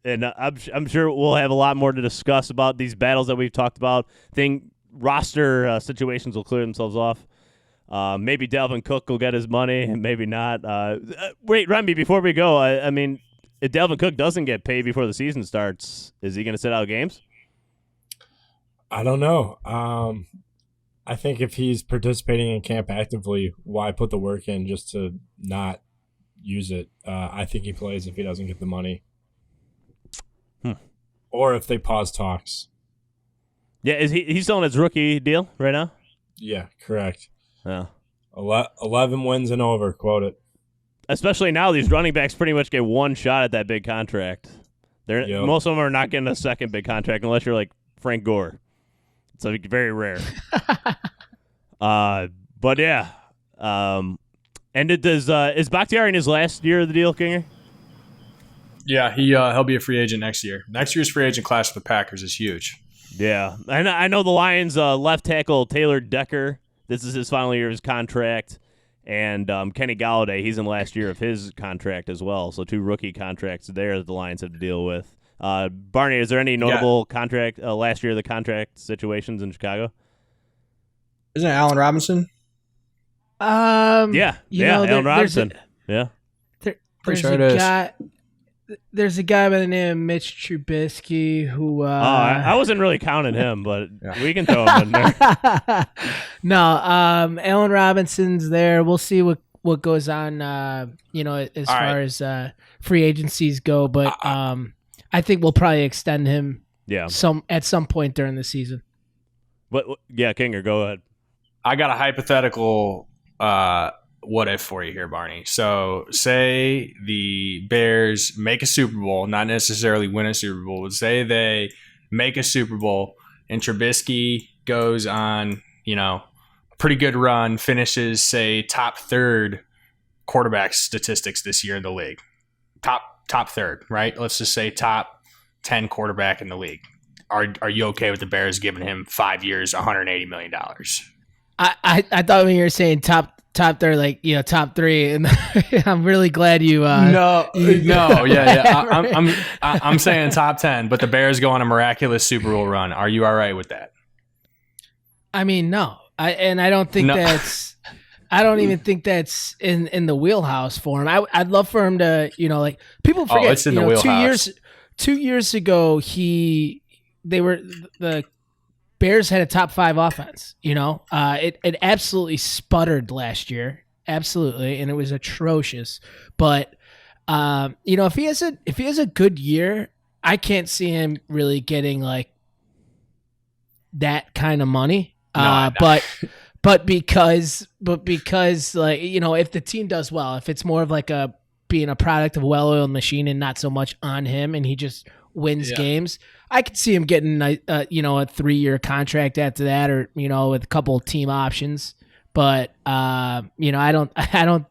And I'm sure we'll have a lot more to discuss about these battles that we've talked about. roster situations will clear themselves off. Maybe Dalvin Cook will get his money, and maybe not. Wait, Remy, before we go, I mean, if Dalvin Cook doesn't get paid before the season starts, is he going to sit out games? I don't know. I think if he's participating in camp actively, why put the work in just to not use it? I think he plays if he doesn't get the money. Or if they pause talks. Yeah, is he's still on his rookie deal right now? Yeah, correct. Yeah. 11 wins and over, quote it. Especially now, these running backs pretty much get one shot at that big contract. Most of them are not getting a second big contract unless you're like Frank Gore. It's like very rare. But yeah. And is Bakhtiari in his last year of the deal, Kinger? Yeah, he'll be a free agent next year. Next year's free agent class for the Packers is huge. Yeah, I know the Lions left tackle Taylor Decker. This is his final year of his contract. And Kenny Galladay, he's in last year of his contract as well. So 2 rookie contracts there that the Lions have to deal with. Barney, is there any notable contract last year of the contract situations in Chicago? Isn't it Allen Robinson? Yeah, Allen Robinson. There's a guy by the name of Mitch Trubisky who. I wasn't really counting him, but we can throw him in there. No, Allen Robinson's there. We'll see what goes on. As far as free agencies go, but I think we'll probably extend him. Yeah. At some point during the season. But yeah, Kinger, go ahead. I got a hypothetical. What if for you here, Barney? So say the Bears make a Super Bowl, not necessarily win a Super Bowl, but say they make a Super Bowl and Trubisky goes on, a pretty good run, finishes, say, top third quarterback statistics this year in the league. Top third, right? Let's just say top 10 quarterback in the league. Are you okay with the Bears giving him 5 years, $180 million? I thought when you were saying top third, like top 3, and I'm really glad you. No, I'm saying top 10, but the Bears go on a miraculous Super Bowl run. Are you all right with that? I mean, no, I don't think that's. I don't even think that's in the wheelhouse for him. I'd love for him to, people forget. Oh, it's in the wheelhouse. 2 years ago, the Bears had a top 5 offense. It absolutely sputtered last year, absolutely, and it was atrocious. But if he has a good year, I can't see him really getting like that kind of money. But because like if the team does well, if it's more of like being a product of a well-oiled machine and not so much on him, and he just wins games, I could see him getting a 3-year contract after that, or with a couple of team options. But I don't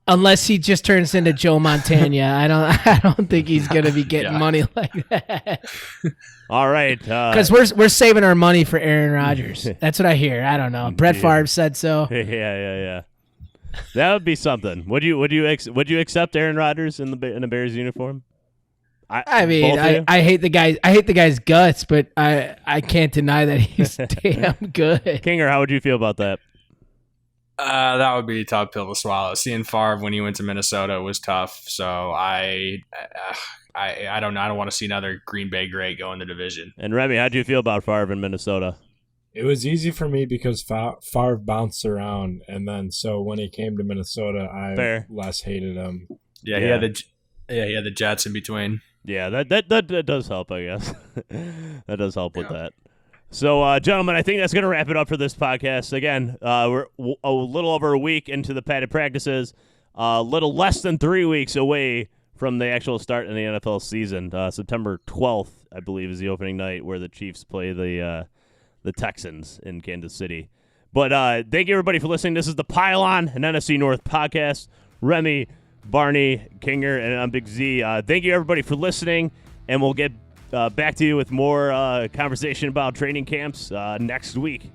unless he just turns into Joe Montana. I don't think he's gonna be getting money like that. All right, because we're saving our money for Aaron Rodgers. That's what I hear. I don't know. Brett Favre said so. Yeah. That would be something. Would you accept Aaron Rodgers in the Bears uniform? I hate the guy. I hate the guy's guts, but I can't deny that he's damn good. Kinger, how would you feel about that? That would be a tough pill to swallow. Seeing Favre when he went to Minnesota was tough. So I don't know. I don't want to see another Green Bay great go in the division. And Remy, how do you feel about Favre in Minnesota? It was easy for me because Favre bounced around, and then so when he came to Minnesota, I less hated him. Yeah, he had the Jets in between. Yeah, that does help, I guess. That does help with that. So, gentlemen, I think that's going to wrap it up for this podcast. Again, we're a little over a week into the padded practices, a little less than 3 weeks away from the actual start in the NFL season. September 12th, I believe, is the opening night where the Chiefs play the Texans in Kansas City. But thank you, everybody, for listening. This is the Pylon, an NFC North podcast. Remy, Barney, Kinger, and I'm Big Z. Thank you, everybody, for listening, and we'll get back to you with more conversation about training camps next week.